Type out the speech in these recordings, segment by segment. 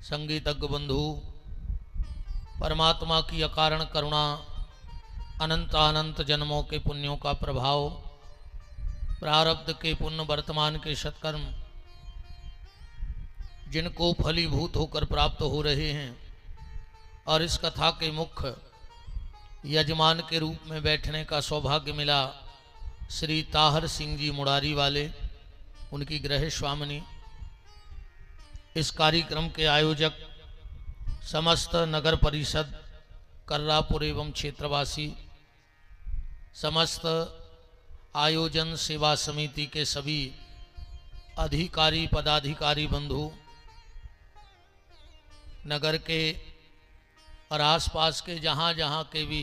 संगीतज्ञ बंधु, परमात्मा की अकारण करुणा, अनंत अनंत जन्मों के पुण्यों का प्रभाव, प्रारब्ध के पुण्य, वर्तमान के सत्कर्म जिनको फलीभूत होकर प्राप्त हो रहे हैं और इस कथा के मुख्य यजमान के रूप में बैठने का सौभाग्य मिला श्री ताहर सिंह जी मुरारी वाले, उनकी गृह स्वामिनी, इस कार्यक्रम के आयोजक, समस्त नगर परिषद कर्रापुर एवं क्षेत्रवासी, समस्त आयोजन सेवा समिति के सभी अधिकारी पदाधिकारी बंधु, नगर के और आसपास के जहाँ जहाँ के भी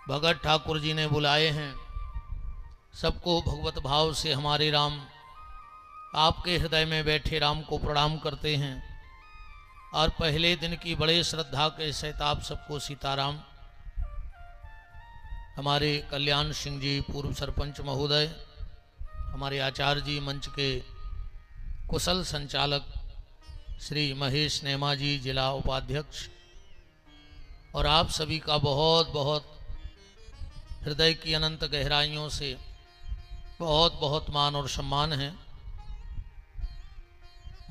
भगत ठाकुर जी ने बुलाए हैं, सबको भगवत भाव से हमारे राम, आपके हृदय में बैठे राम को प्रणाम करते हैं। और पहले दिन की बड़े श्रद्धा के सहित आप सबको सीताराम। हमारे कल्याण सिंह जी पूर्व सरपंच महोदय, हमारे आचार्य जी, मंच के कुशल संचालक श्री महेश नेमा जी जिला उपाध्यक्ष, और आप सभी का बहुत बहुत हृदय की अनंत गहराइयों से बहुत बहुत मान और सम्मान है।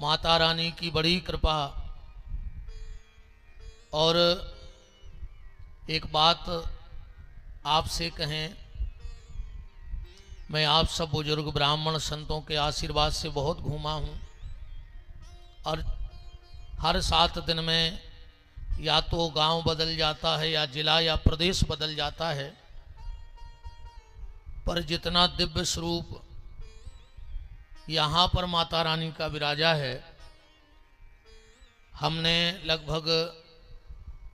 माता रानी की बड़ी कृपा। और एक बात आपसे कहें, मैं आप सब बुजुर्ग ब्राह्मण संतों के आशीर्वाद से बहुत घूमा हूँ और हर 7 दिन में या तो गांव बदल जाता है या जिला या प्रदेश बदल जाता है, पर जितना दिव्य स्वरूप यहाँ पर माता रानी का विराजा है, हमने लगभग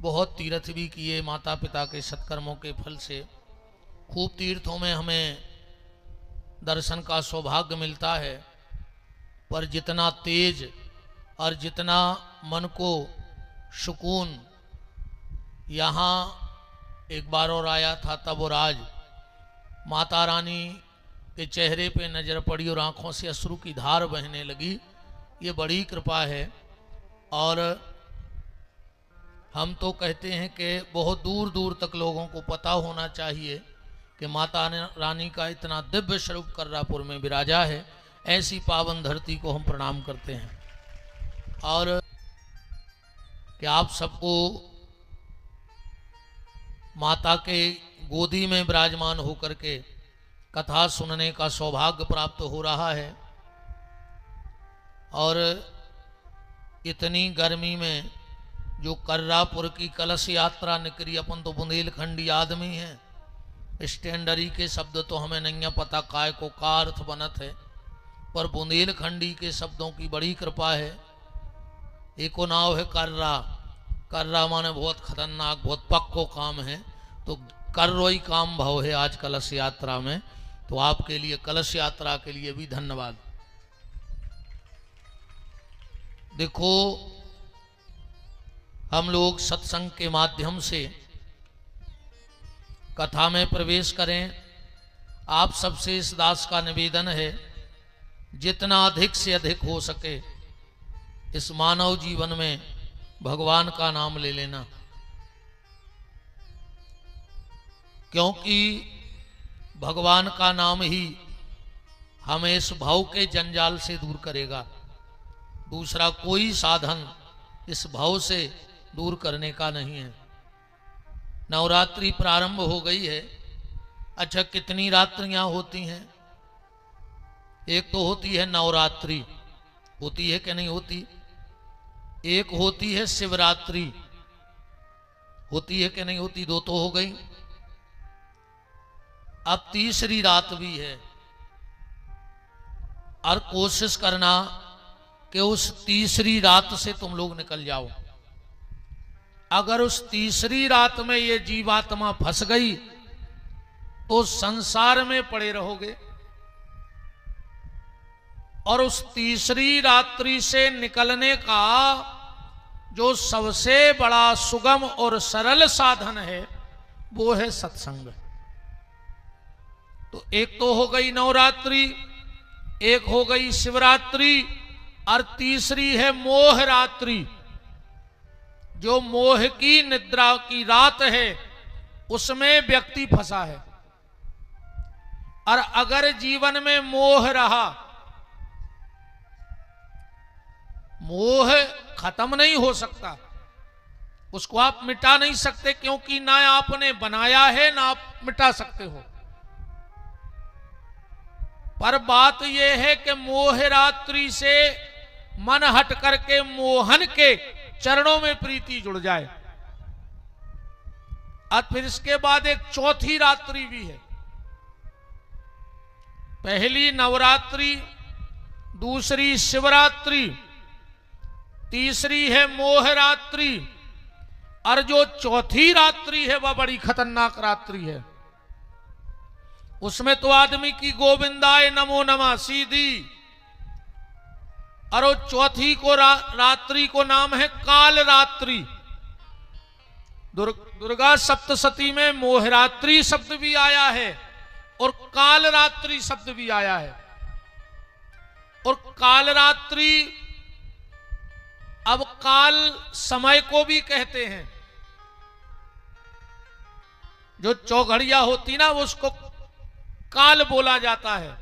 बहुत तीर्थ भी किए माता पिता के सत्कर्मों के फल से। खूब तीर्थों में हमें दर्शन का सौभाग्य मिलता है, पर जितना तेज और जितना मन को सुकून यहाँ एक बार और आया था तब, और आज माता रानी के चेहरे पे नजर पड़ी और आंखों से अश्रु की धार बहने लगी, ये बड़ी कृपा है। और हम तो कहते हैं कि बहुत दूर दूर तक लोगों को पता होना चाहिए कि माता रानी का इतना दिव्य स्वरूप कर्रापुर में विराजा है। ऐसी पावन धरती को हम प्रणाम करते हैं। और कि आप सबको माता के गोदी में विराजमान होकर के कथा सुनने का सौभाग्य प्राप्त हो रहा है। और इतनी गर्मी में जो कर्रापुर की कलश यात्रा निकली, अपन तो बुंदेलखंडी आदमी हैं, स्टैंडरी के शब्द तो हमें नहीं पता काय को का अर्थ बनत है, पर बुंदेलखंडी के शब्दों की बड़ी कृपा है। एको नाव है कर्रा, कर्रा माने बहुत खतरनाक, बहुत पक्को काम है, तो कर्रोई काम भाव है आज कलश यात्रा में। तो आपके लिए कलश यात्रा के लिए भी धन्यवाद। देखो, हम लोग सत्संग के माध्यम से कथा में प्रवेश करें। आप सबसे इस दास का निवेदन है, जितना अधिक से अधिक हो सके इस मानव जीवन में भगवान का नाम ले लेना, क्योंकि भगवान का नाम ही हमें इस भाव के जंजाल से दूर करेगा। दूसरा कोई साधन इस भाव से दूर करने का नहीं है। नवरात्रि प्रारंभ हो गई है। अच्छा, कितनी रात्रियां होती हैं? एक तो होती है नवरात्रि, होती है कि नहीं होती? एक होती है शिवरात्रि, होती है कि नहीं होती? 2 तो हो गई। अब तीसरी रात भी है, और कोशिश करना कि उस तीसरी रात से तुम लोग निकल जाओ। अगर उस तीसरी रात में ये जीवात्मा फंस गई तो संसार में पड़े रहोगे, और उस तीसरी रात्रि से निकलने का जो सबसे बड़ा सुगम और सरल साधन है वो है सत्संग। तो एक तो हो गई नवरात्रि, एक हो गई शिवरात्रि, और तीसरी है मोह रात्रि। जो मोह की निद्रा की रात है उसमें व्यक्ति फंसा है। और अगर जीवन में मोह रहा, मोह खत्म नहीं हो सकता, उसको आप मिटा नहीं सकते, क्योंकि ना आपने बनाया है ना आप मिटा सकते हो। पर बात यह है कि मोह रात्रि से मन हट करके मोहन के चरणों में प्रीति जुड़ जाए। और फिर इसके बाद एक चौथी रात्रि भी है। पहली नवरात्रि, दूसरी शिवरात्रि, तीसरी है मोह रात्रि, और जो चौथी रात्रि है वह बड़ी खतरनाक रात्रि है। उसमें तो आदमी की गोविंदाय नमो नमः सीधी, और वो चौथी को रात्रि को नाम है काल रात्रि। दुर्गा सप्तशती में मोहरात्रि शब्द भी आया है और काल रात्रि शब्द भी आया है। और काल रात्रि, अब काल समय को भी कहते हैं। जो चौघड़िया होती ना उसको काल बोला जाता है।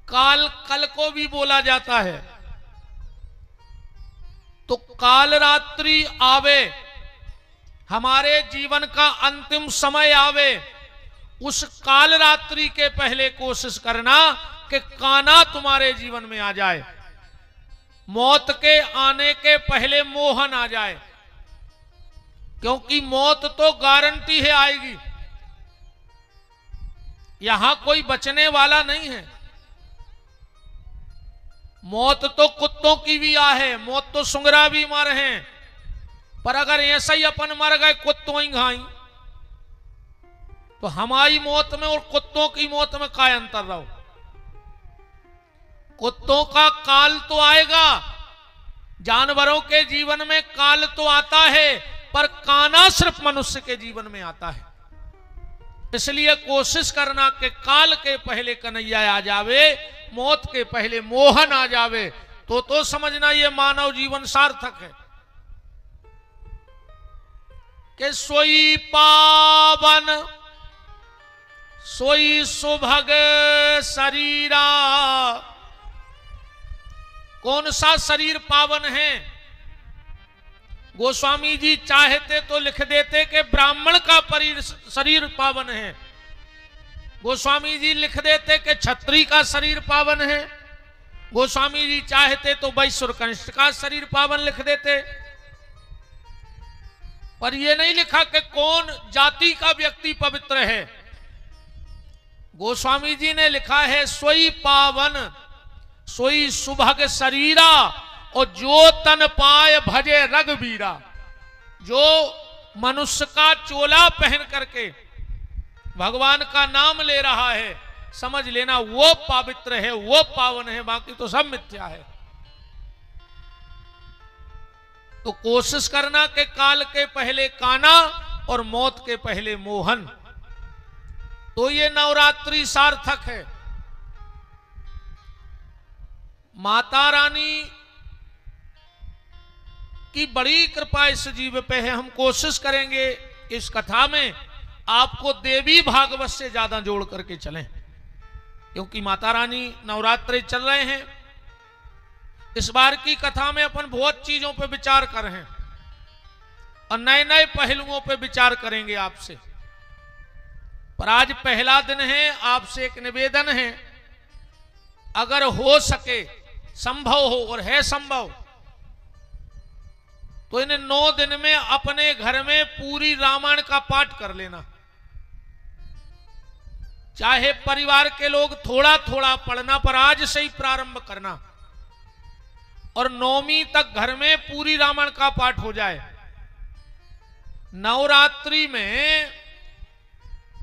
काल कल को भी बोला जाता है। तो काल रात्रि आवे, हमारे जीवन का अंतिम समय आवे, उस काल रात्रि के पहले कोशिश करना कि काना तुम्हारे जीवन में आ जाए। मौत के आने के पहले मोहन आ जाए, क्योंकि मौत तो गारंटी है आएगी, यहां कोई बचने वाला नहीं है। मौत तो कुत्तों की भी आ है, मौत तो सुंगरा भी मर हैं, पर अगर ऐसा ही अपन मर गए कुत्तों ही घाई, तो हमारी मौत में और कुत्तों की मौत में क्या अंतर रहो। कुत्तों का काल तो आएगा, जानवरों के जीवन में काल तो आता है, पर काना सिर्फ मनुष्य के जीवन में आता है। इसलिए कोशिश करना कि काल के पहले कन्हैया आ जावे, मौत के पहले मोहन आ जावे, तो समझना ये मानव जीवन सार्थक है। कि सोई पावन सोई सुभग शरीरा। कौन सा शरीर पावन है? गोस्वामी जी चाहते तो लिख देते कि ब्राह्मण का शरीर पावन है। गोस्वामी जी लिख देते कि क्षत्रिय का शरीर पावन है। गोस्वामी जी चाहते तो वैश्य कनिष्ठ का शरीर पावन लिख देते, पर यह नहीं लिखा कि कौन जाति का व्यक्ति पवित्र है। गोस्वामी जी ने लिखा है सोई पावन सोई सुभग शरीरा, और जो तन पाए भजे रघुवीरा। जो मनुष्य का चोला पहन करके भगवान का नाम ले रहा है, समझ लेना वो पवित्र है, वो पावन है, बाकी तो सब मिथ्या है। तो कोशिश करना कि काल के पहले काना और मौत के पहले मोहन, तो ये नवरात्रि सार्थक है। माता रानी की बड़ी कृपा इस जीव पे है। हम कोशिश करेंगे इस कथा में आपको देवी भागवत से ज्यादा जोड़ करके चलें, क्योंकि माता रानी नवरात्रि चल रहे हैं। इस बार की कथा में अपन बहुत चीजों पे विचार कर रहे हैं और नए नए पहलुओं पे विचार करेंगे आपसे। पर आज पहला दिन है, आपसे एक निवेदन है, अगर हो सके, संभव हो और है संभव, तो इन 9 दिन में अपने घर में पूरी रामायण का पाठ कर लेना। चाहे परिवार के लोग थोड़ा थोड़ा पढ़ना, पर आज से ही प्रारंभ करना, और 9वीं तक घर में पूरी रामायण का पाठ हो जाए। नवरात्रि में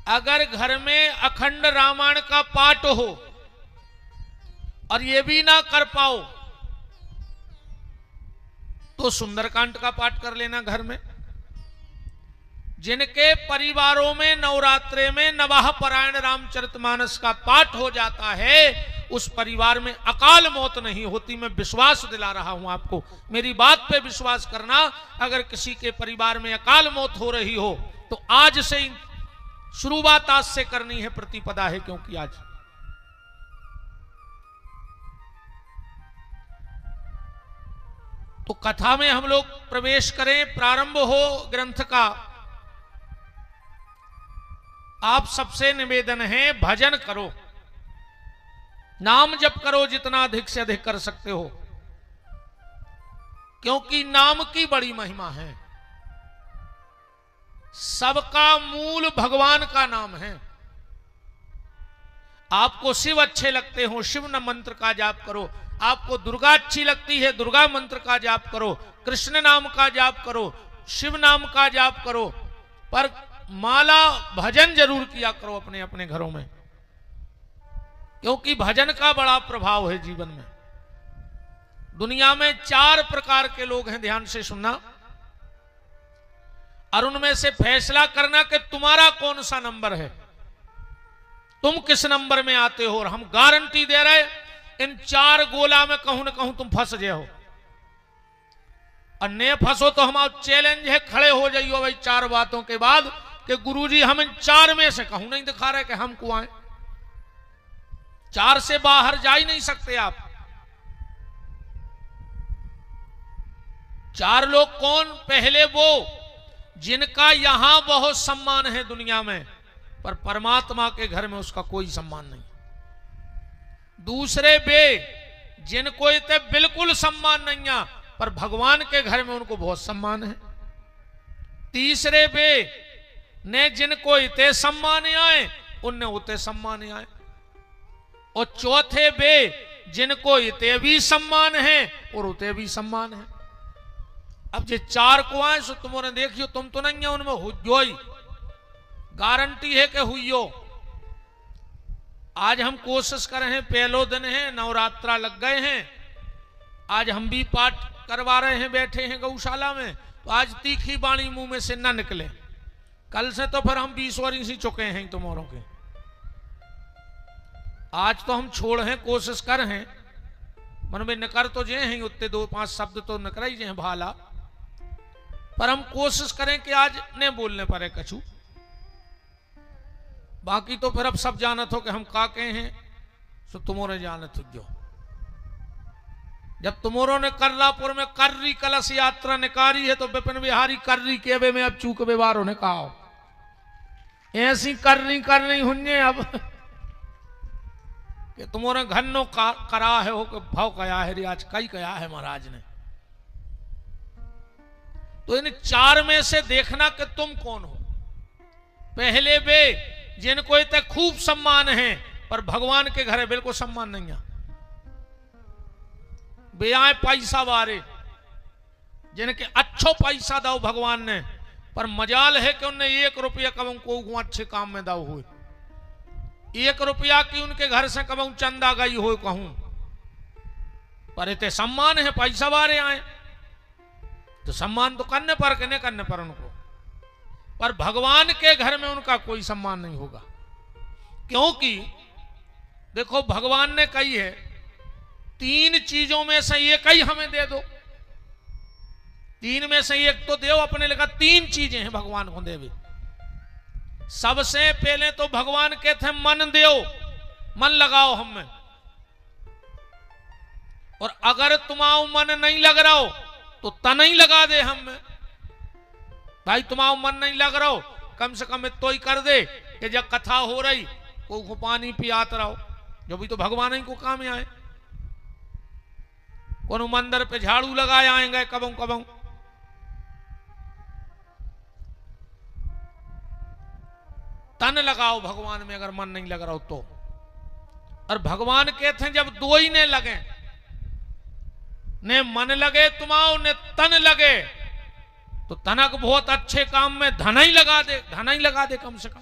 अगर घर में अखंड रामायण का पाठ हो और ये भी ना कर पाओ, तो सुंदरकांड का पाठ कर लेना घर में। जिनके परिवारों में नवरात्रे में नवाह परायण रामचरितमानस का पाठ हो जाता है, उस परिवार में अकाल मौत नहीं होती। मैं विश्वास दिला रहा हूं आपको, मेरी बात पे विश्वास करना। अगर किसी के परिवार में अकाल मौत हो रही हो तो आज से शुरुआत आज से करनी है, प्रतिपदा है, क्योंकि आज तो कथा में हम लोग प्रवेश करें, प्रारंभ हो ग्रंथ का। आप सबसे निवेदन है, भजन करो, नाम जप करो जितना अधिक से अधिक कर सकते हो, क्योंकि नाम की बड़ी महिमा है। सबका मूल भगवान का नाम है। आपको शिव अच्छे लगते हो, शिव न मंत्र का जाप करो। आपको दुर्गा अच्छी लगती है, दुर्गा मंत्र का जाप करो। कृष्ण नाम का जाप करो, शिव नाम का जाप करो, पर माला भजन जरूर किया करो अपने अपने घरों में, क्योंकि भजन का बड़ा प्रभाव है जीवन में। दुनिया में 4 प्रकार के लोग हैं, ध्यान से सुनना, और उनमें से फैसला करना कि तुम्हारा कौन सा नंबर है, तुम किस नंबर में आते हो। और हम गारंटी दे रहे, इन 4 गोला में कहूं न कहूं तुम फंस जाओ, और ने फंसो तो हमारा चैलेंज है, खड़े हो जाइयो भाई 4 बातों के बाद कि गुरुजी हम इन 4 में से कहूं नहीं दिखा रहे कि हमको आए। 4 से बाहर जा ही नहीं सकते आप। 4 लोग कौन? पहले वो जिनका यहां बहुत सम्मान है दुनिया में, पर परमात्मा के घर में उसका कोई सम्मान नहीं। दूसरे वे जिनको इतने बिल्कुल सम्मान नहीं है, पर भगवान के घर में उनको बहुत सम्मान है। तीसरे वे ने जिनको इतने सम्मान आए, उनने उतने सम्मान आए। और चौथे वे जिनको इतने भी सम्मान है और उतने भी सम्मान है। अब जे 4 को आए सो तुमने देखियो, तुम तो नहीं है उनमें हुई, गारंटी है कि हुईयो। आज हम कोशिश कर रहे हैं, पहलो दिन है, नवरात्रा लग गए हैं, आज हम भी पाठ करवा रहे हैं, बैठे हैं गौशाला में, तो आज तीखी बाणी मुंह में से ना निकले। कल से तो फिर हम 20 वर्ष ही चुके हैं तुम्हारों के। आज तो हम छोड़ हैं, कोशिश कर हैं, मन में नकर तो जे हैं, उतने 2-5 शब्द तो नकर ही जे भाला, पर हम कोशिश करें कि आज ने बोलने पर कछु। बाकी तो फिर अब सब जानत हो कि हम काके हैं, सो तुमोरे जानत हो। जो जब तुमोरों ने कर्रापुर में कर्री कलश यात्रा निकारी है, तो विपिन बिहारी कर्री के वे में अब चूक व्यवहारों ने कहा ऐसी करनी हुन्ने अब कि तुमोरे घन्नो करा है हो कि भाव कया है, आज कई कया है महाराज ने। तो इन 4 में से देखना कि तुम कौन हो। पहले वे जिनको इतने खूब सम्मान है, पर भगवान के घर बिल्कुल सम्मान नहीं है। वे आए पैसा वारे, जिनके अच्छो पैसा दाओ भगवान ने, पर मजाल है कि उनने 1 रुपया कबू को अच्छे काम में दाओ हुए। 1 रुपया की उनके घर से कबू चंदा गई हो कहूं, पर इतने सम्मान है, पैसा वारे आए तो सम्मान तो करने पर कि नहीं करने पर उनको, पर भगवान के घर में उनका कोई सम्मान नहीं होगा। क्योंकि देखो भगवान ने कही है 3 चीजों में से एक ही हमें दे दो, 3 में से एक तो दो अपने लगा। 3 चीजें हैं भगवान को देवे। सबसे पहले तो भगवान कहते हैं मन दो, मन लगाओ हम में, और अगर तुम्हारा मन नहीं लग रहा हो तो तन ही लगा दे हम में। भाई तुम्हारा मन नहीं लग रहा हो, कम से कम इतो ही कर दे कि जब कथा हो रही को पानी पियात रहो, जो भी तो भगवान ही को काम आए। कोनो मंदिर पे झाड़ू लगाए आएंगे कबों कबों, तन लगाओ भगवान में अगर मन नहीं लग रहा हो तो। और भगवान कहते हैं जब 2 ही ने लगे, ने मन लगे तुम्हारा ने तन लगे, तो तनक बहुत अच्छे काम में धन ही लगा दे, धन ही लगा दे कम से कम।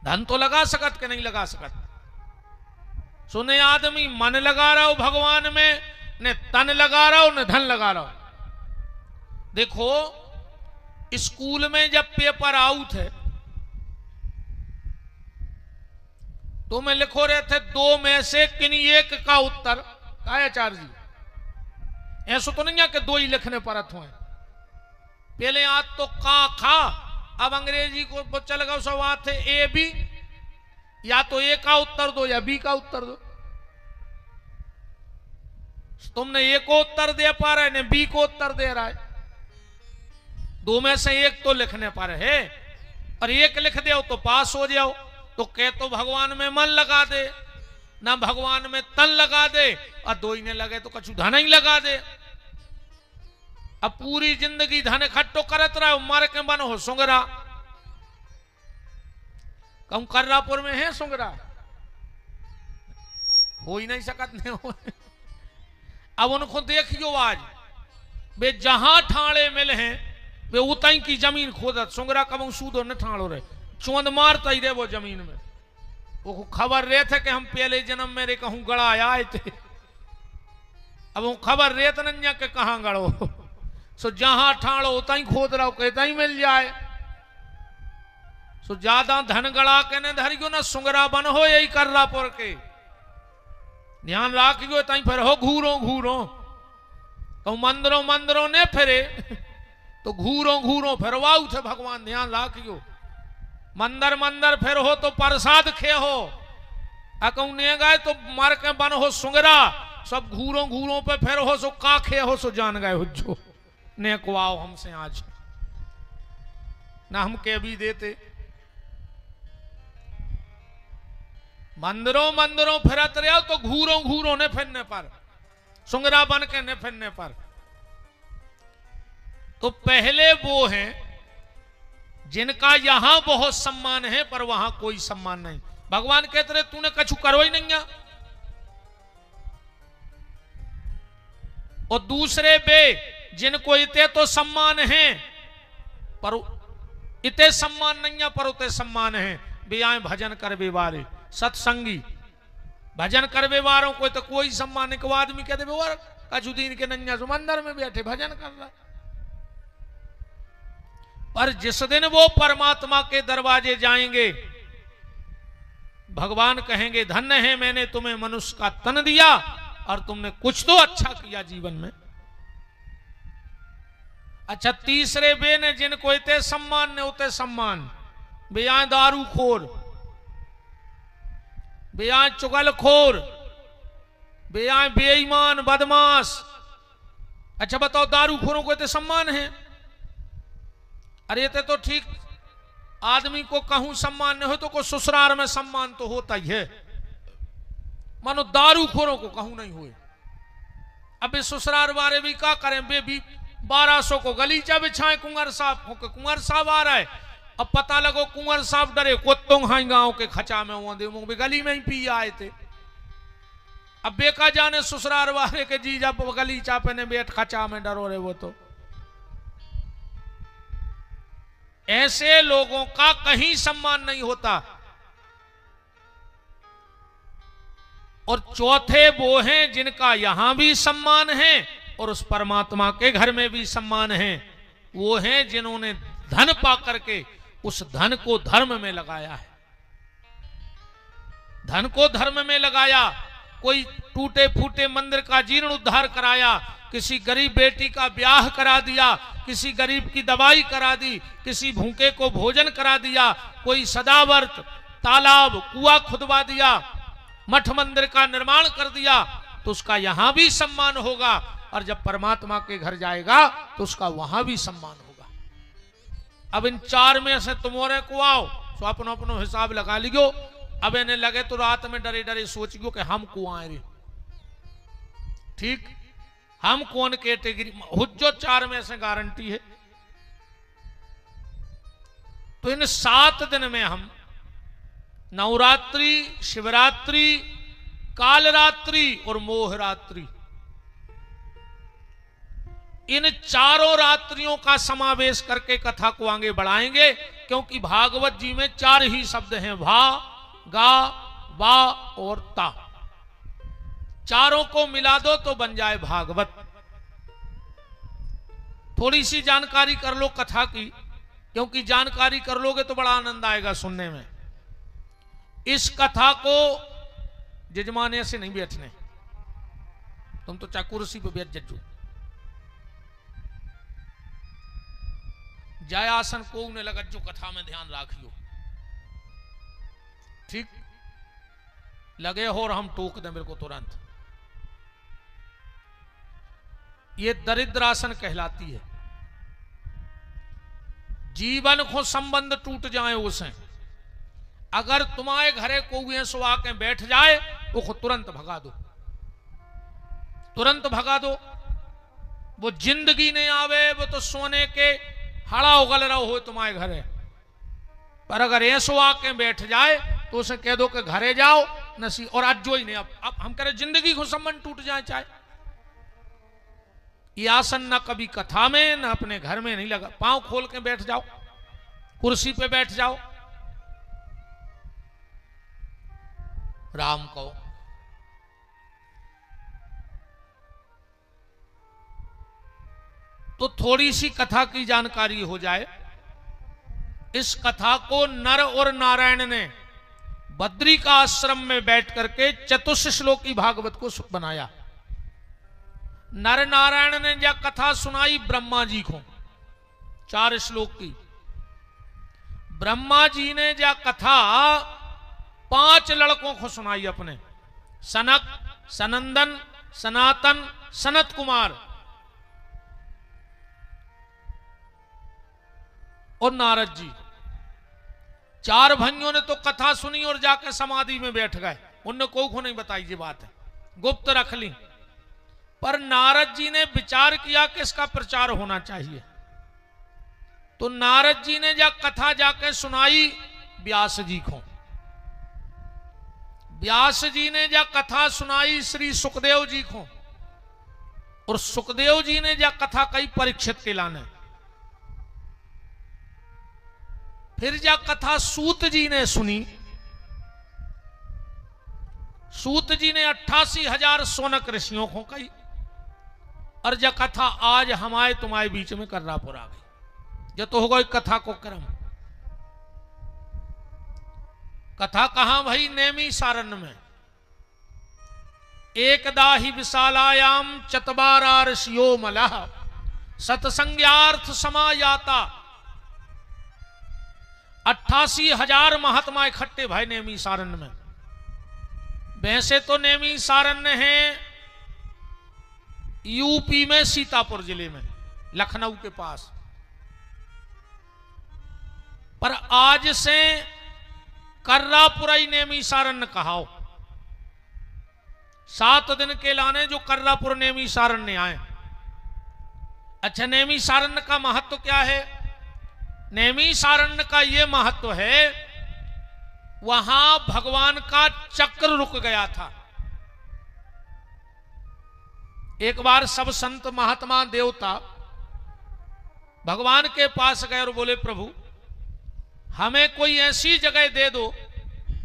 धन तो लगा सकत कि नहीं लगा सकत। सुने आदमी मन लगा रहा हो भगवान में, ने तन लगा रहा हो, ने धन लगा रहा हो। देखो स्कूल में जब पेपर आउट है तो मैं लिखो रहे थे दो में से किन एक का उत्तर का है आचार्य जी। ऐसा तो नहीं है कि दो ही लिखने पर हुए। पहले आज तो का खा, अब अंग्रेजी को चल गया सब थे ए बी, या तो ए का उत्तर दो या बी का उत्तर दो। तुमने ए को उत्तर दे पा रहे ने बी को उत्तर दे रहा है। दो में से एक तो लिखने पर है और एक लिख दो तो पास हो जाओ। तो कह तो भगवान में मन लगा दे, ना भगवान में तन लगा दे, और दो ही ने लगे तो कछु धन ही लगा दे। अब पूरी जिंदगी धन इकट्ठो करत रहा, मर के बन हो सुंगरा। कम कर्रापुर में है सुंगरा, हो ही नहीं सकत नहीं हो। अब उनको देखियो आज वे जहां ठाणे मिले हैं वे उतई की जमीन खोदत। सुंगरा कब सूदो न ठाणो रहे, चौंद मारता ही रहे वो जमीन में। वो खबर रहे थे कि हम पहले जन्म मेरे कहूं गड़ा आए थे। अब वो खबर रहे थे न के कहां गड़ो, सो जहां ठाणो उतई खोद रहो कहता ही मिल जाए। सो ज्यादा धन गड़ा के न धरियो ना सुंगरा बन हो यही कर्रापुर के। ध्यान राखियो तई फिर हो घूरो घूरो, तो मंदिरों मंदिरों ने फिरे तो घूरो घूरो फिर वाऊ थे भगवान। ध्यान राखियो मंदिर मंदिर फिर हो तो प्रसाद खे हो, अकऊ ने गए तो मर के बन हो सुंगरा। सब घूरो घूरो पे फिर हो सो का खे हो सो जान गए हो जो ने को आओ हमसे आज ना हम के भी देते। मंदिरों मंदिरों फिरत रहे हो तो घूरो घूरो ने फिरने पर, सुंगरा बन के ने फिरने पर। तो पहले वो हैं जिनका यहां बहुत सम्मान है पर वहां कोई सम्मान नहीं। भगवान कहते रहे तूने कछु करो ही नहीं है। और दूसरे बे जिनको इते तो सम्मान है पर इते सम्मान नहीं है पर उते सम्मान है। वे आए भजन करवे वाले सत्संगी, भजन करवे वालों को तो कोई सम्मान नहीं। को आदमी कहते वो कछुदीन के नंजा मंदिर में बैठे भजन कर रहा है। पर जिस दिन वो परमात्मा के दरवाजे जाएंगे भगवान कहेंगे धन्य है मैंने तुम्हें मनुष्य का तन दिया और तुमने कुछ तो अच्छा किया जीवन में। अच्छा तीसरे बे ने जिनको इतने सम्मान ने उते सम्मान, बे आए दारू खोर, बे आए चुगलखोर, बे आए बेईमान बदमाश। अच्छा बताओ दारू खोरों को इतने सम्मान है? अरे ते तो ठीक आदमी को कहूं सम्मान नहीं हो तो को ससुराल में सम्मान तो होता ही है, मानो दारू खोरों को कहूं नहीं हुए। अब ससुराल वाले भी क्या करें, वे भी 1200 को गलीचा बिछाए कुंवर साहब को, कुंवर साहब आ रहा है। अब पता लगो कुंवर साहब डरे कुत्तों हाई गांव के खचा में वो भी गली में ही पी आए थे। अब बेका जाने ससुराल वाले के जीजा गलीचा पे ने बैठ खचा में डरो रहे। वो तो ऐसे लोगों का कहीं सम्मान नहीं होता। और चौथे वो हैं जिनका यहां भी सम्मान है और उस परमात्मा के घर में भी सम्मान है। वो हैं जिन्होंने धन पा करके उस धन को धर्म में लगाया है। धन को धर्म में लगाया, कोई टूटे फूटे मंदिर का जीर्ण उद्धार कराया, किसी गरीब बेटी का ब्याह करा दिया, किसी गरीब की दवाई करा दी, किसी भूखे को भोजन करा दिया, कोई सदावर्त तालाब कुआं खुदवा दिया, मठ मंदिर का निर्माण कर दिया, तो उसका यहां भी सम्मान होगा। और जब परमात्मा के घर जाएगा तो उसका वहां भी सम्मान होगा। अब इन चार में से तुम्हारे को आओ तो अपनो अपनो हिसाब लगा लियो। अब इन्हें लगे तो रात में डरे डरे सोचियो कि हम को आए रे, ठीक हम कौन कैटेगरी हुज्जो चार में से गारंटी है। तो इन 7 दिन में हम नवरात्रि, शिवरात्रि, कालरात्रि और मोहरात्रि, इन चारों रात्रियों का समावेश करके कथा को आगे बढ़ाएंगे। क्योंकि भागवत जी में 4 ही शब्द हैं, भा, गा, वा और ता। चारों को मिला दो तो बन जाए भागवत। थोड़ी सी जानकारी कर लो कथा की, क्योंकि जानकारी कर लोगे तो बड़ा आनंद आएगा सुनने में। इस कथा को जजमाने से नहीं बैठने, तुम तो चाहे कुर्सी पे बैठ जज्जो, जय आसन को उन्हें लगा जो कथा में ध्यान राखियो, ठीक लगे हो और हम टोक दें मेरे को तुरंत। ये दरिद्र आसन कहलाती है। जीवन को संबंध टूट जाए उसे, अगर तुम्हारे घरे को सो आके बैठ जाए वो तुरंत भगा दो, तुरंत भगा दो। वो जिंदगी नहीं आवे, वो तो सोने के हड़ा उगल रहा हो तुम्हारे घरे, पर अगर ऐसो आके बैठ जाए तो उसे कह दो कि घरे जाओ नसी, और आज जो ही नहीं, अब हम कह रहे जिंदगी को संबंध टूट जाए चाहे। ये आसन ना कभी कथा में ना अपने घर में नहीं लगा, पांव खोल के बैठ जाओ, कुर्सी पे बैठ जाओ, राम कहो। तो थोड़ी सी कथा की जानकारी हो जाए। इस कथा को नर और नारायण ने बद्री का आश्रम में बैठ करके चतुश्लोकी भागवत को बनाया। नर नारायण ने यह कथा सुनाई ब्रह्मा जी को 4 श्लोक की। ब्रह्मा जी ने यह कथा 5 लड़कों को सुनाई अपने, सनक, सनंदन, सनातन, सनत कुमार और नारद जी। 4 भाइयों ने तो कथा सुनी और जाकर समाधि में बैठ गए, उनने को नहीं बताई ये बात है, गुप्त रख ली। पर नारद जी ने विचार किया कि इसका प्रचार होना चाहिए, तो नारद जी ने जा कथा जाके सुनाई व्यास जी को। व्यास जी ने जा कथा सुनाई श्री सुखदेव जी को, और सुखदेव जी ने जा कथा कही परीक्षित के लाने। फिर जा कथा सूत जी ने सुनी। सूत जी ने 88,000 सोनक ऋषियों को कही, और जब कथा आज हमारे तुम्हारे बीच में कर्रापुर आ गई। जो तो होगा कथा को क्रम। कथा कहां भाई? नेमी सारन में। एकदा ही विशालायाम चतबारा ऋषियो मलः सतसंज्ञार्थ समायाता। 88,000 महात्मा इकट्ठे भाई नेमी सारन में। वैसे तो नेमी सारन है यूपी में सीतापुर जिले में, लखनऊ के पास, पर आज से कर्रापुरई नेमी सारन कहाओ। 7 दिन के लाने जो कर्रापुर नेमी सारन ने आए। अच्छा, नेमी सारन का महत्व क्या है? नेमी सारन का यह महत्व है, वहां भगवान का चक्र रुक गया था। एक बार सब संत महात्मा देवता भगवान के पास गए और बोले, प्रभु हमें कोई ऐसी जगह दे दो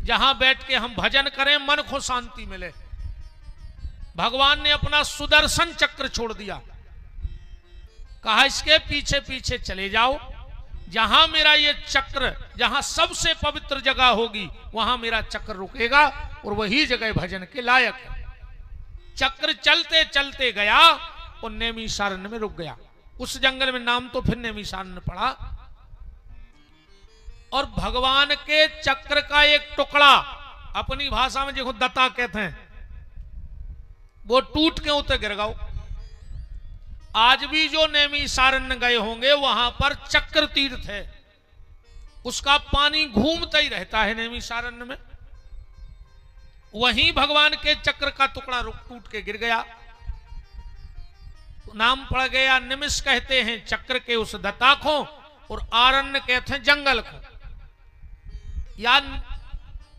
जहां बैठ के हम भजन करें, मन को शांति मिले। भगवान ने अपना सुदर्शन चक्र छोड़ दिया, कहा इसके पीछे पीछे चले जाओ, जहां मेरा ये चक्र, जहां सबसे पवित्र जगह होगी वहां मेरा चक्र रुकेगा और वही जगह भजन के लायक है। चक्र चलते चलते गया और नेमी सारन में रुक गया। उस जंगल में नाम तो फिर नेमी सारन पड़ा। और भगवान के चक्र का एक टुकड़ा, अपनी भाषा में देखो दत्ता कहते हैं, वो टूट के उतर गिर गया। आज भी जो नेमी सारन गए होंगे वहां पर चक्र तीर्थ है, उसका पानी घूमता ही रहता है नेमी सारन में। वहीं भगवान के चक्र का टुकड़ा टूट के गिर गया, नाम पड़ गया निमिष कहते हैं चक्र के उस दत्ता को, और आरण्य कहते हैं जंगल को, या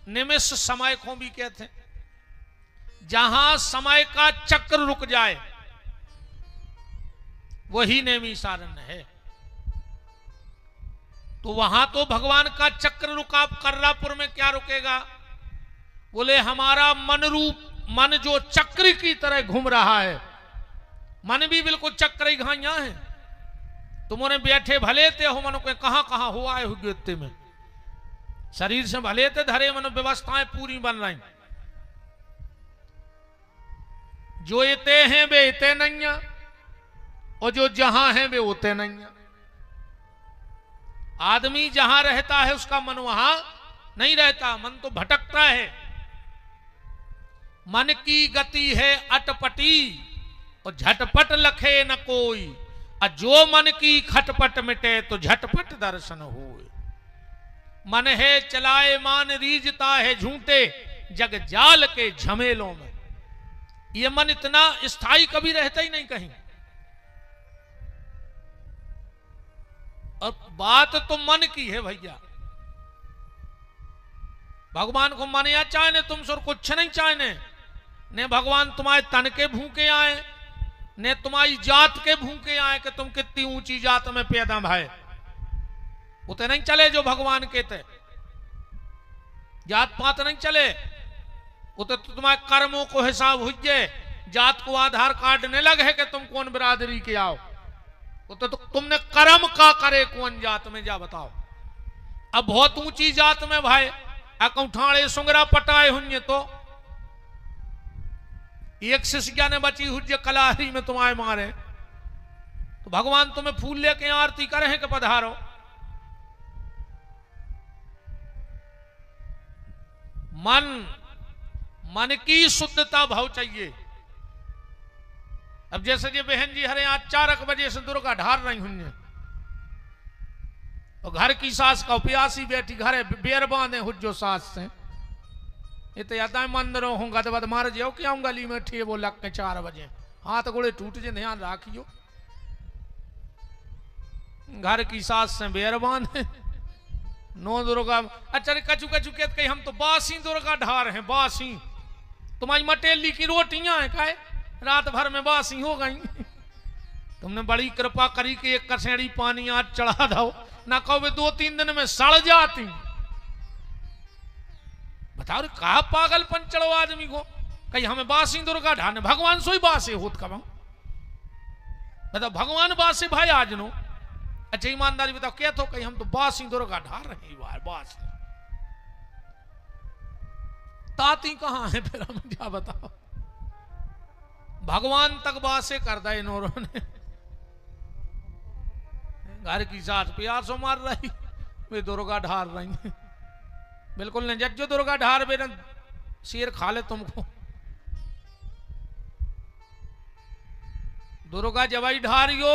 निमिष समय को भी कहते हैं। जहां समय का चक्र रुक जाए वही नेमी सारन है। तो वहां तो भगवान का चक्र रुका, कर्रापुर में क्या रुकेगा? बोले हमारा मन रूप, मन जो चक्र की तरह घूम रहा है, मन भी बिल्कुल चक्र ही घाइया है। तुमने बैठे भले थे हो, मन को कहां कहां हुआ है हुए में। शरीर से भले थे धरे मन व्यवस्थाएं पूरी बन रही, जो एते हैं वे एते नहीं है, और जो जहां हैं वे होते नहीं है। आदमी जहां रहता है उसका मन वहां नहीं रहता, मन तो भटकता है। मन की गति है अटपटी और झटपट लखे न कोई, और जो मन की खटपट मिटे तो झटपट दर्शन होए। मन है चलाए मान रीझता है झूठे जग जाल के झमेलों में। ये मन इतना स्थायी कभी रहता ही नहीं कहीं। और बात तो मन की है भैया। भगवान को मन या चाहने तुमसे और कुछ नहीं चाहने, ने भगवान तुम्हारे तन के भूखे आए, ने तुम्हारी जात के भूखे आए कि तुम कितनी ऊंची जात में पैदा भाई। उते नहीं चले जो भगवान के थे, जात पात नहीं चले। उते तो तुम्हारे कर्मों को हिसाब हुए, जात को आधार कार्ड नहीं लगे कि तुम कौन बिरादरी के आओ। उते तो तुमने कर्म का करे कौन जात में जा बताओ। अब बहुत ऊंची जात में भाई अकौठाड़े सुंगरा पटाए हुए तो एक शिष्या ने बची हुई कलाहरी में तुम्हारे मारे, तो भगवान तुम्हें फूल लेके आरती करे कि पधारो। मन की शुद्धता भाव चाहिए। अब जैसे ये बहन जी हरे आज 4 बजे से दुर्गा ढार रही हुई है, और घर की सास का प्यासी बैठी घरे बेर बांधे हुज्जो सास से, ये तो याद मंदिरों हूँ गदबद मार जाओ क्या गली में ठे वो लग के 4 बजे हाथ गोड़े टूट जे, ध्यान राखियो। घर की सास से बेर बांधे नो दुर्गा। अच्छा कचू कचू कहते कहीं हम तो बासी दुर्गा ढार हैं, बासी तुम्हारी मटेली की रोटियां हैं काहे रात भर में बासी हो गई। तुमने बड़ी कृपा करी कि एक कसेड़ी पानी आज चढ़ा दो, ना कहो वे 2-3 दिन में सड़ जाती। बताओ कहा पागलपन चढ़ो आदमी को, कहीं हमें बासी दुर्गा ढाने भगवान सोई बासे होत कब बताओ भगवान बासे भाई आज नो। अच्छा ईमानदारी बताओ क्या तो कहीं हम तो बासी दुर्गा ढार रहे बार बासी ताती कहां है फिर हम क्या बताओ। भगवान तक बासे कर दे इन्होंने ने। घर की सास प्यासो मार रही वे दुर्गा ढार रही, बिल्कुल नहीं जज्जो दुर्गा ढार बे शेर खा ले तुमको। दुर्गा जवाई ढारियो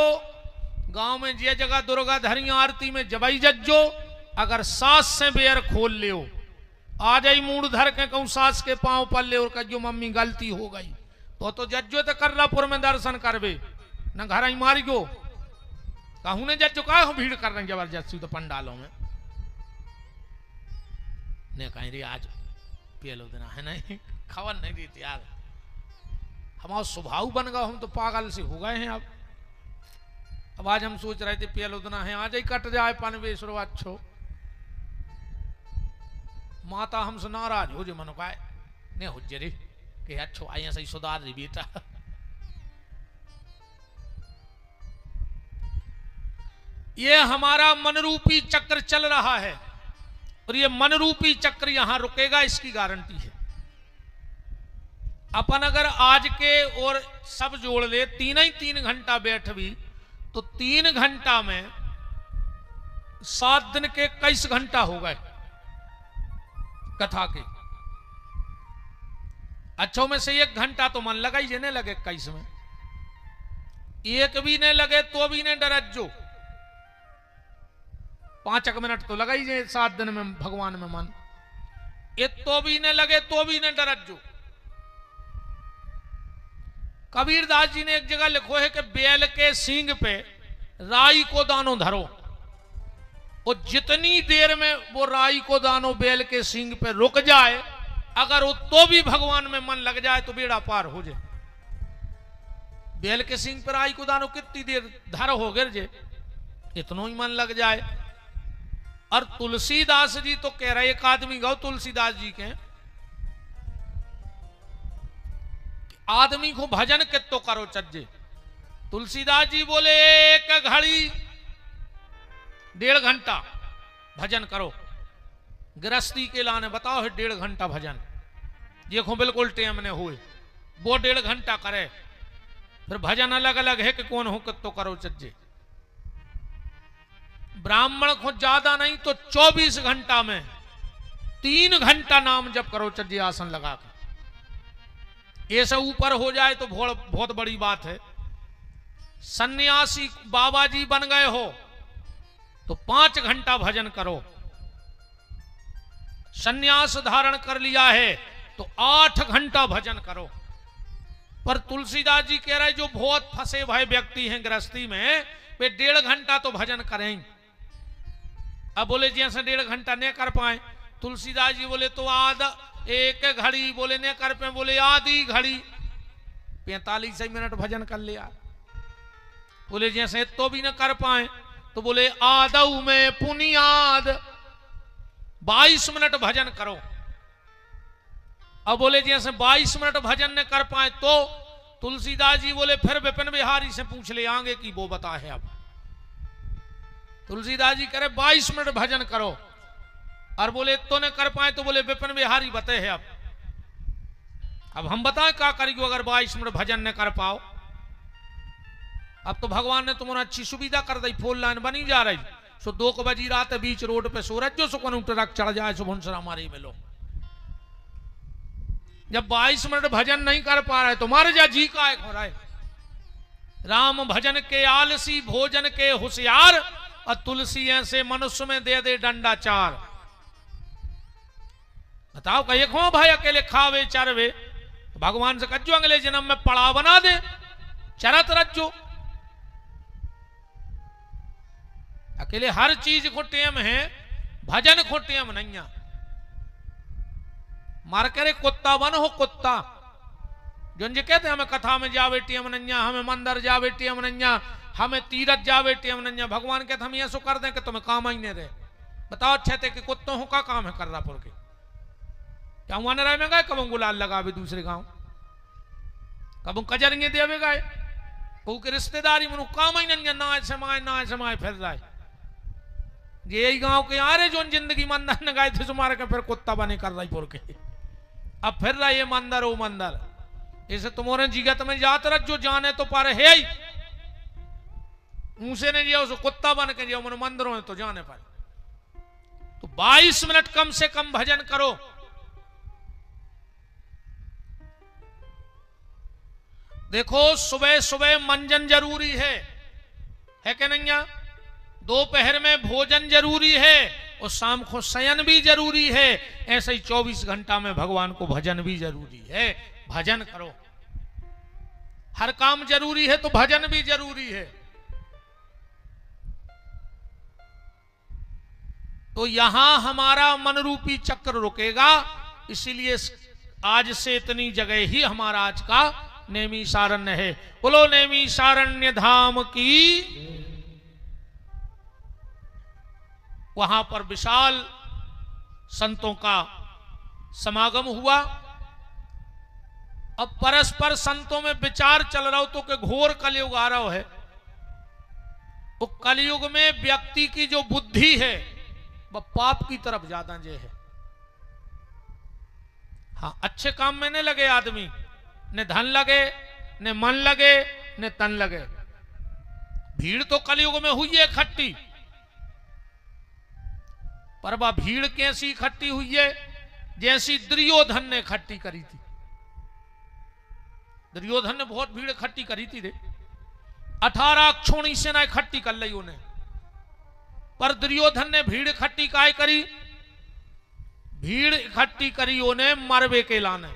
गांव में जे जगह दुर्गा धरी आरती में जवाई जज्जो, अगर सास से बेर खोल लियो आ जाई मूड धर के कहूं सास के पांव पर ले और कहो मम्मी गलती हो गई तो जज्जो तो कर्रापुर में दर्शन करबे न घर ही मारियो। कहूं ने जज्जो का भीड़ कर रहे जबरदस्ती तो पंडालों में ने कहीं रे आज पेलो देना है नहीं खबर नहीं देती यार। हमारा स्वभाव बन गया, हम तो पागल से हो गए हैं। अब आज हम सोच रहे थे पेलो देना है आज ही कट जाए पनवेश्वर अच्छो। माता हमसे नाराज हो जो मनो का ने हो जे रे कि अच्छो आइया सही सुधार रही बेटा। ये हमारा मनरूपी चक्र चल रहा है और ये मनरूपी चक्र यहां रुकेगा इसकी गारंटी है। अपन अगर आज के और सब जोड़ ले 3 घंटा बैठ भी तो 3 घंटा में 7 दिन के 21 घंटा हो गए कथा के। अच्छों में से 1 घंटा तो मन लगा ही जे नहीं लगे 21 में, एक भी नहीं लगे तो भी नहीं डरज्जो 5 मिनट तो लगा ही जे 7 दिन में भगवान में मन ये तो भी नहीं लगे तो भी नहीं डरज्जो। कबीरदास जी ने एक जगह लिखो है कि बैल के सींग पे राई को दानो धरो और जितनी देर में वो राई को दानो बैल के सींग पे रुक जाए अगर वो तो भी भगवान में मन लग जाए तो बेड़ा पार हो जाए। बैल के सींग पे राई को दानो कितनी देर धर हो गिर जे इतना ही मन लग जाए। और तुलसीदास जी तो कह रहे एक आदमी गौ तुलसीदास जी के आदमी को भजन कितो करो चज्जे। तुलसीदास जी बोले 1 घड़ी 1.5 घंटा भजन करो गृहस्थी के लाने बताओ है 1.5 घंटा भजन, देखो बिल्कुल टेम ने हुए वो 1.5 घंटा करे। फिर भजन अलग अलग है कि कौन हो तो करो चज्जे। ब्राह्मण को ज्यादा नहीं तो 24 घंटा में 3 घंटा नाम जप करो चज्जे आसन लगा कर। ऐसे ऊपर हो जाए तो बहुत बड़ी बात है। सन्यासी बाबा जी बन गए हो तो 5 घंटा भजन करो। सन्यास धारण कर लिया है तो 8 घंटा भजन करो। पर तुलसीदास जी कह रहे जो बहुत फंसे भय व्यक्ति हैं गृहस्थी में, वे 1.5 घंटा तो भजन करें। अब बोले जैसे 1.5 घंटा नहीं कर पाए, तुलसीदास जी बोले तो आधा 1 घड़ी, बोले नहीं कर पाए, बोले आधी घड़ी 45 मिनट भजन कर लिया। बोले जैसे तो भी न कर पाए तो बोले आदऊ में पुनियाद 22 मिनट भजन करो। अब बोले जैसे 22 मिनट भजन न कर पाए तो तुलसीदास जी बोले फिर विपिन बिहारी से पूछ ले आगे कि वो बता है। अब तुलसीदास जी करे 22 मिनट भजन करो, और बोले तो न कर पाए तो बोले विपिन बिहारी बते है। अब हम बताएं क्या करेंगे अगर 22 मिनट भजन न कर पाओ। अब तो भगवान ने तुम्हारा अच्छी सुविधा कर दी, 4 लाइन बनी जा रही। सो 2 बजी रात बीच रोड पे सूरज जो सुकन ट्रक चढ़ जाए सो भुनसरा मारी मिलो। जब 22 मिनट भजन नहीं कर पा रहे तो मारे जा जी का हो रहा है। राम भजन के आलसी भोजन के होशियार, और तुलसी ऐसे मनुष्य में दे दे डंडा 4। बताओ कहे खो भाई अकेले खावे चरवे, भगवान से कज्जो अगले जन्म में पड़ा बना दे चरत रज्जो। अकेले हर चीज को टेम है, भजन को टेम नहीं है। मार करे कुत्ता बन हो कुत्ता, जो कहते हमें कथा में जावे टेम नैया, हमें मंदिर जावे टेम नैया, हमें तीरथ जावे टेम नैया। भगवान कहते हम ऐसा कर दें कि तुम्हें काम ही नहीं रहे। बताओ अच्छे थे कि कुत्तों का काम है कर्रापुर के, क्या वहां रहे में गए कब गुलाल लगावे दूसरे गांव, कब कजरिए देवे गए, के रिश्तेदारी में काम ही नहीं, ना समाए फिर जाए। यही गांव के आ रहे जो जिंदगी मंदिर न गए थे सुमार के फिर कुत्ता बने कर रही पुर के। अब फिर रहा ये मंदिर वो मंदिर, इसे तुम्हारे जीगत में जात रख जो जाने तो पर है ही ऊंसे ने जिया उसे कुत्ता बन के जिया मन मंदिरों में तो जाने पर। तो 22 मिनट कम से कम भजन करो। देखो सुबह सुबह मंजन जरूरी है कि नहीं? दोपहर में भोजन जरूरी है और शाम को शयन भी जरूरी है। ऐसे ही 24 घंटा में भगवान को भजन भी जरूरी है। भजन करो, हर काम जरूरी है तो भजन भी जरूरी है। तो यहां हमारा मन रूपी चक्र रुकेगा, इसीलिए आज से इतनी जगह ही हमारा आज का नैमिषारण्य है। बोलो नैमिषारण्य धाम की। वहां पर विशाल संतों का समागम हुआ। अब परस्पर संतों में विचार चल रहा हो तो कि घोर कलयुग आ रहा है। वो कलयुग में व्यक्ति की जो बुद्धि है वह पाप की तरफ ज्यादा जे है। हाँ, अच्छे काम में नहीं लगे आदमी, न धन लगे, न मन लगे, न तन लगे। भीड़ तो कलयुग में हुई है इकट्ठी, पर वह भीड़ कैसी इकट्ठी हुई है? जैसी दुर्योधन ने इकट्ठी करी थी। दुर्योधन ने बहुत भीड़ इकट्ठी करी थी रे, 18 अक्षोणी सेना इकट्ठी कर ली उन्हें। पर दुर्योधन ने भीड़ इकट्ठी काहे करी? भीड़ इकट्ठी करी उन्हें मरवे के लाने।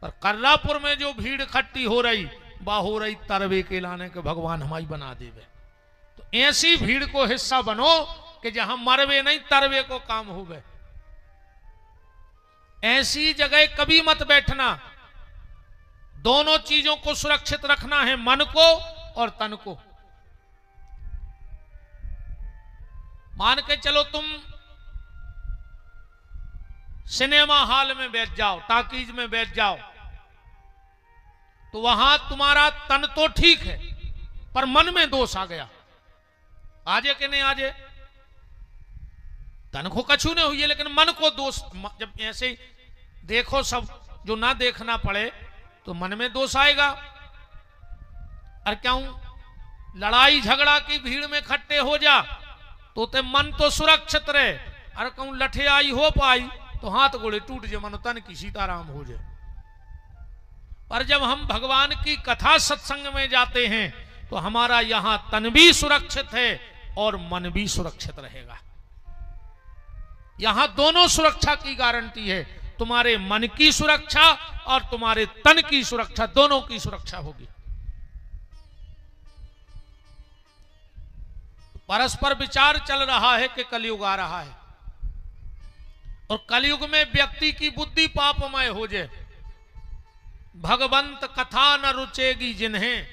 पर कर्रापुर में जो भीड़ इकट्ठी हो रही वह हो रही तरवे के लाने के भगवान हमारी बना देवे। तो ऐसी भीड़ को हिस्सा बनो कि जहां मरवे नहीं तरवे को काम हो गए। ऐसी जगह कभी मत बैठना। दोनों चीजों को सुरक्षित रखना है, मन को और तन को। मान के चलो तुम सिनेमा हॉल में बैठ जाओ, टाकीज में बैठ जाओ, तो वहां तुम्हारा तन तो ठीक है पर मन में दोष आ गया। आजे कि नहीं आजे? तन को कछु नहीं हुई है, लेकिन मन को दोष, जब ऐसे देखो सब जो ना देखना पड़े तो मन में दोष आएगा। और क्यों लड़ाई झगड़ा की भीड़ में इकट्ठे हो जा तो ते मन तो सुरक्षित रहे, और कहूं लठे आई हो पाई तो हाथ गोड़े टूट जाए, मनो तन की सीताराम हो जाए। पर जब हम भगवान की कथा सत्संग में जाते हैं तो हमारा यहां तन भी सुरक्षित है और मन भी सुरक्षित रहेगा। यहां दोनों सुरक्षा की गारंटी है, तुम्हारे मन की सुरक्षा और तुम्हारे तन की सुरक्षा, दोनों की सुरक्षा होगी। परस्पर विचार चल रहा है कि कलयुग आ रहा है, और कलयुग में व्यक्ति की बुद्धि पापमय हो जाए। भगवंत कथा न रुचेगी जिन्हें,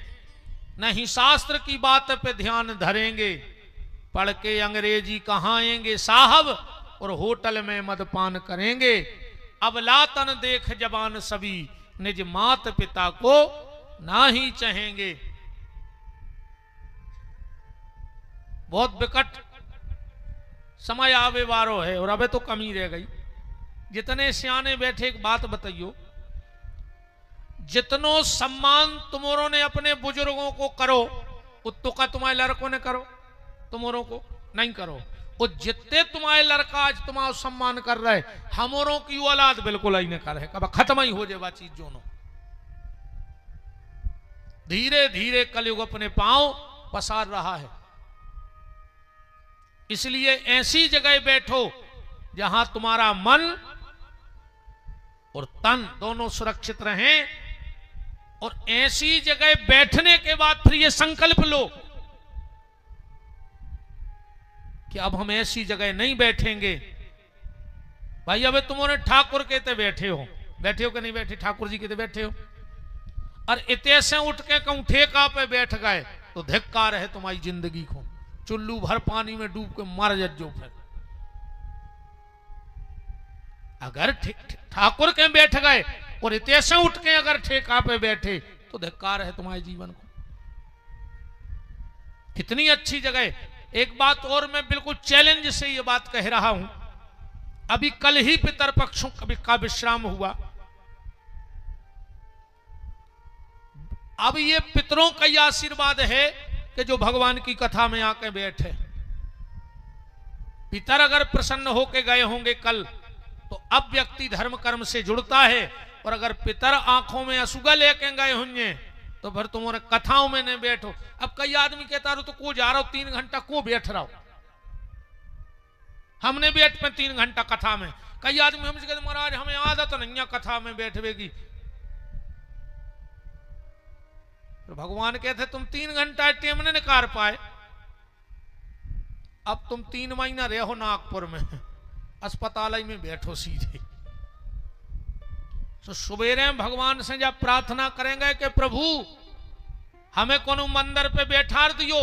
नहीं शास्त्र की बात पे ध्यान धरेंगे, पढ़ के अंग्रेजी कहाएंगे साहब और होटल में मदपान करेंगे। अब लातन देख जवान सभी, निज मात पिता को ना ही चाहेंगे। बहुत विकट समय आवे वारो है, और अबे तो कमी रह गई। जितने सियाने बैठे एक बात बताइयो, जितनो सम्मान तुमोरों ने अपने बुजुर्गों को करो उतो का तुम्हारे लड़कों ने करो, तुमोरों को नहीं करो। वो जितने तुम्हारे लड़का आज तुम्हारा सम्मान कर रहे, हमोरों की औलाद बिल्कुल ही नहीं कर रहे, कब खत्म ही हो जाए वह चीज जोनो। धीरे धीरे कलयुग अपने पांव पसार रहा है। इसलिए ऐसी जगह बैठो जहां तुम्हारा मन और तन दोनों सुरक्षित रहें, और ऐसी जगह बैठने के बाद फिर ये संकल्प लो कि अब हम ऐसी जगह नहीं बैठेंगे। भाई अब तुम्हारे ठाकुर कहते बैठे हो कि नहीं बैठे, ठाकुर जी कहते बैठे हो, और इतने से उठ के कहूं ठेका पे बैठ गए तो धिक्कार है तुम्हारी जिंदगी को, चुल्लू भर पानी में डूब के मर जो। फिर अगर ठाकुर के बैठ गए और इतने से उठ के अगर ठेका पे बैठे तो धिक्कार है तुम्हारे जीवन को। कितनी अच्छी जगह। एक बात और मैं बिल्कुल चैलेंज से ये बात कह रहा हूं, अभी कल ही पितरपक्षों का विश्राम हुआ। अब ये पितरों का ही आशीर्वाद है कि जो भगवान की कथा में आके बैठे। पितर अगर प्रसन्न होके गए होंगे कल, तो अब व्यक्ति धर्म कर्म से जुड़ता है, और अगर पितर आंखों में असुगा लेके गए होंगे तो फिर तुम्हारे कथाओं में नहीं बैठो। अब कई आदमी कहता रहो तो को जा रहा हो 3 घंटा को बैठ रहा हो, हमने बैठ पे 3 घंटा कथा में। कई आदमी हमसे कहते महाराज हमें आदत नहीं है कथा में बैठवे की। तो भगवान कहते तुम 3 घंटा टेम ने निकाल पाए, अब तुम 3 महीना रहो नागपुर में, अस्पताल में बैठो सीधे। तो सुबेरे भगवान से जब प्रार्थना करेंगे कि प्रभु हमें कोनो मंदिर पे बैठार दियो,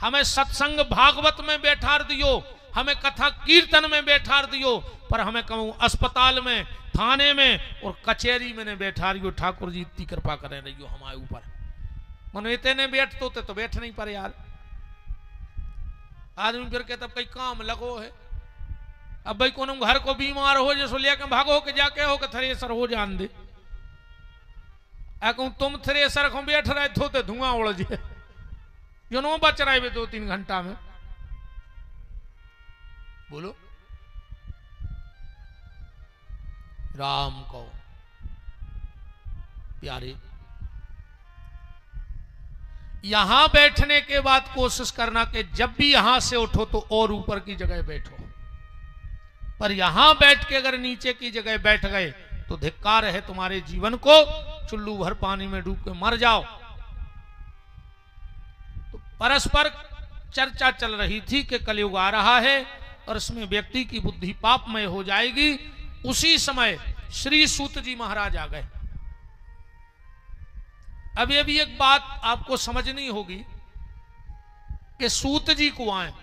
हमें सत्संग भागवत में बैठार दियो, हमें कथा कीर्तन में बैठार दियो, पर हमें कहूं अस्पताल में, थाने में और कचहरी में ने बैठा रही हो। ठाकुर जी इतनी कृपा करें रही हो हमारे ऊपर। मनो इतने बैठ तो बैठ नहीं पारे यार। आदमी फिर कहता कई काम लगो है। अब भाई कोनो घर को बीमार हो जैसो लेके भागो के जाके हो के थ्रेसर हो जान दे। कहूं तुम थ्रेसर को बैठ रहे थे तो धुआं उड़ जाए, जो नो बच रहे 2-3 घंटा में। बोलो राम को प्यारे, यहां बैठने के बाद कोशिश करना कि जब भी यहां से उठो तो और ऊपर की जगह बैठो, पर यहां बैठ के अगर नीचे की जगह बैठ गए तो धिक्कार है तुम्हारे जीवन को, चुल्लू भर पानी में डूब के मर जाओ। तो परस्पर चर्चा चल रही थी कि कलयुग आ रहा है और इसमें व्यक्ति की बुद्धि पापमय हो जाएगी। उसी समय श्री सूत जी महाराज आ गए। अभी अभी एक बात आपको समझनी होगी कि सूत जी को आए,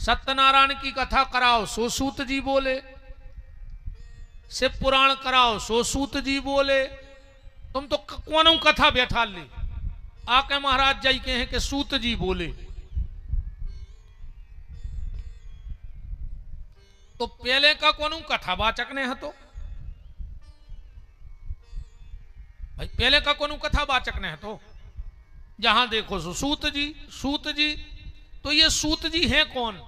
सत्यनारायण की कथा कराओ सो सूत जी बोले, शिव पुराण कराओ सो सूत जी बोले। तुम तो कौन कथा बैठा ले, आके महाराज जी कहे कि सूत जी बोले। तो पहले का कोनु कथावाचक ने हतो भाई, पहले का कोनु कथावाचक ने हतो। जहां देखो सूत जी, सूत जी। तो ये सूत जी हैं कौन?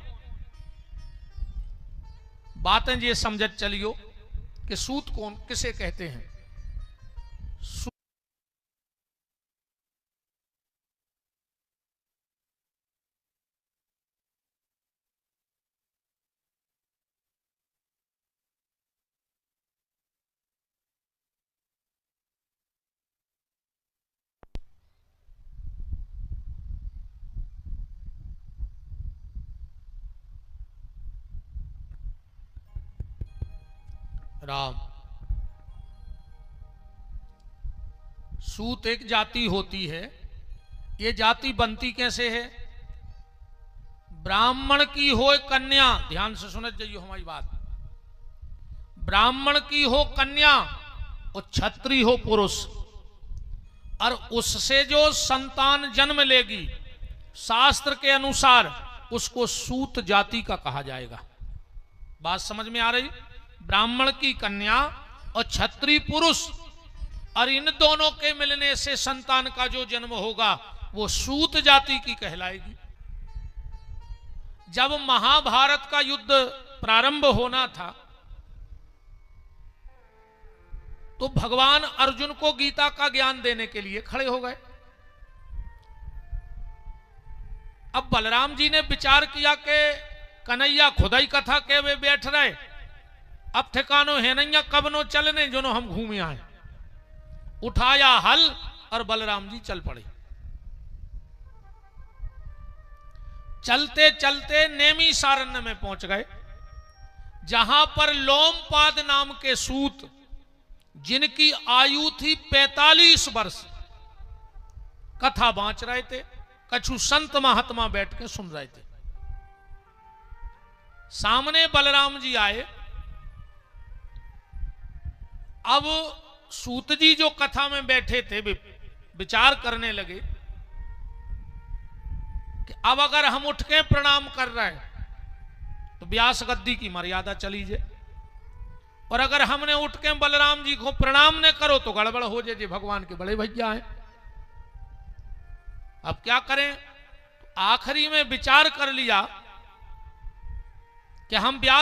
बातें ये समझत चलियो कि सूत कौन किसे कहते हैं। राम, सूत एक जाति होती है। ये जाति बनती कैसे है? ब्राह्मण की हो कन्या, ध्यान से सुनत जाइयो हमारी बात। ब्राह्मण की हो कन्या और क्षत्रिय हो पुरुष, और उससे जो संतान जन्म लेगी शास्त्र के अनुसार उसको सूत जाति का कहा जाएगा। बात समझ में आ रही? ब्राह्मण की कन्या और क्षत्रिय पुरुष, और इन दोनों के मिलने से संतान का जो जन्म होगा वो सूत जाति की कहलाएगी। जब महाभारत का युद्ध प्रारंभ होना था तो भगवान अर्जुन को गीता का ज्ञान देने के लिए खड़े हो गए। अब बलराम जी ने विचार किया कि कन्हैया खुदाई कथा के वे बैठ रहे, अब ठिकानो है नहीं, कब नो चलने जो नो हम घूमे आए। उठाया हल और बलराम जी चल पड़े। चलते चलते नेमी सारण्य में पहुंच गए, जहां पर लोमपाद नाम के सूत, जिनकी आयु थी 45 वर्ष, कथा बांच रहे थे। कछु संत महात्मा बैठ के सुन रहे थे। सामने बलराम जी आए। अब सूत जी जो कथा में बैठे थे विचार करने लगे कि अब अगर हम उठ के प्रणाम कर रहे हैं तो व्यास गद्दी की मर्यादा चली जाए, और अगर हमने उठ के बलराम जी को प्रणाम न करो तो गड़बड़ हो जाए, भगवान के बड़े भैया हैं। अब क्या करें? आखिरी में विचार कर लिया कि हम व्यास